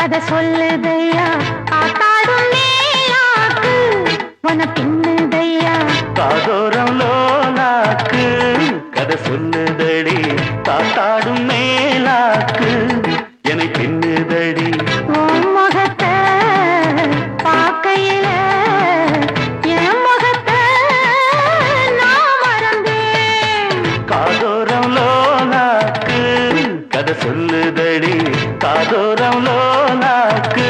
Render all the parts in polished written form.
கதை சொல்லுதையா காத்தாடும் மேலாக்கு உன பின்னுதையா காதோரம் லோலாக்கு கதை சொல்லுதடி காத்தாடும் மேலாக்கு என்னை பின்னுதடி உன் முகத்தை பார்க்கையில என் முகத்தை நான் மறந்தேன் காதோரம் லோலாக்கு கதை சொல்லுதடி காதோரம் லோலாக்கு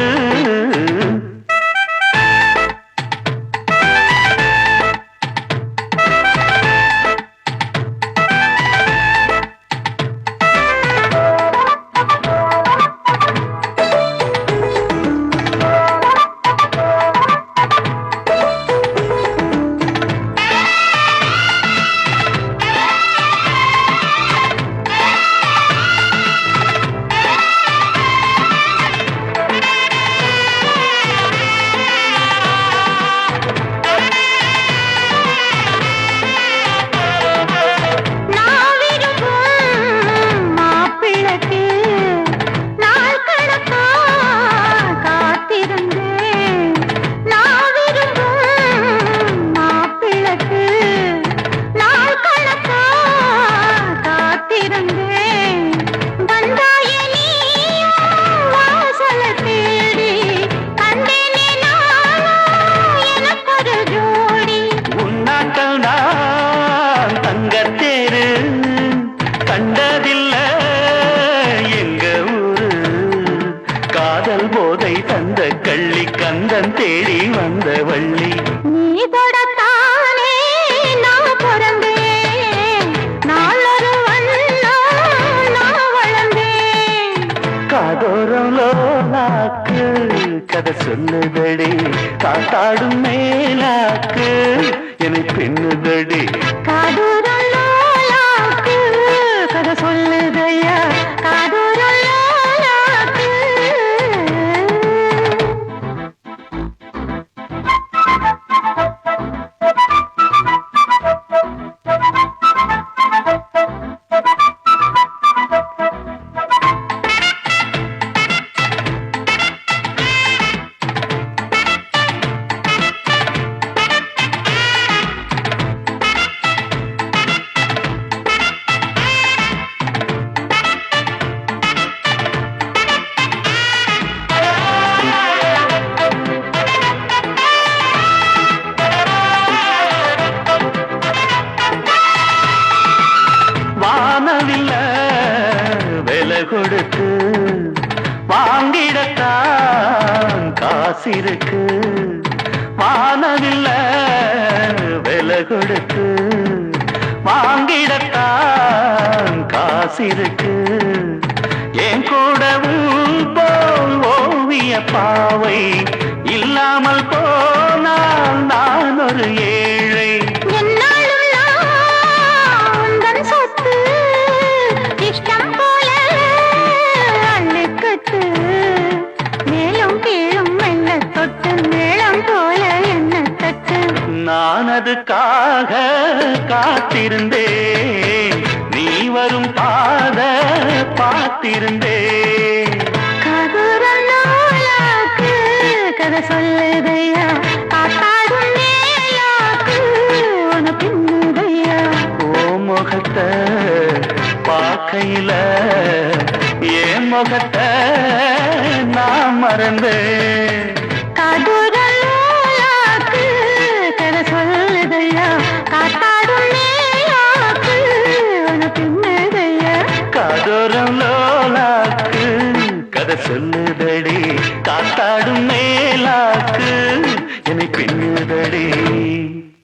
தந்த கள்ளி கந்தன் தேடி வந்த வள்ளி நீ தொடத்தானே நான் பிறந்தேன் நாளொரு வண்ணம் நான் வளர்ந்தேன் காதோரம் லோலாக்கு கதை சொல்லுதடி காத்தாடும் மேலாக்கு என்னை பின்னுதடி காதோரம் லோலாக்கு கதை சொல்லுதையா காதோரம் லோலாக்கு விலை கொடுத்து வாங்கிடத்தான் காசிருக்கு வானவில்ல விலை கொடுத்து வாங்கிடத்தான் காசிருக்கு என் கூடவும் போல் ஓவிய பாவை இல்லாமல் போனால் நான் ஒரு ஏழை நான் அதுக்காக காத்திருந்தேன் நீ வரும் பாத பார்த்திருந்தேன் கதை சொல்லுதையா காத்தாடும் மேலாக்கு உன பின்னுதையா ஓ முகத்தை பார்க்கையில என் முகத்தை நான் மறந்தேன்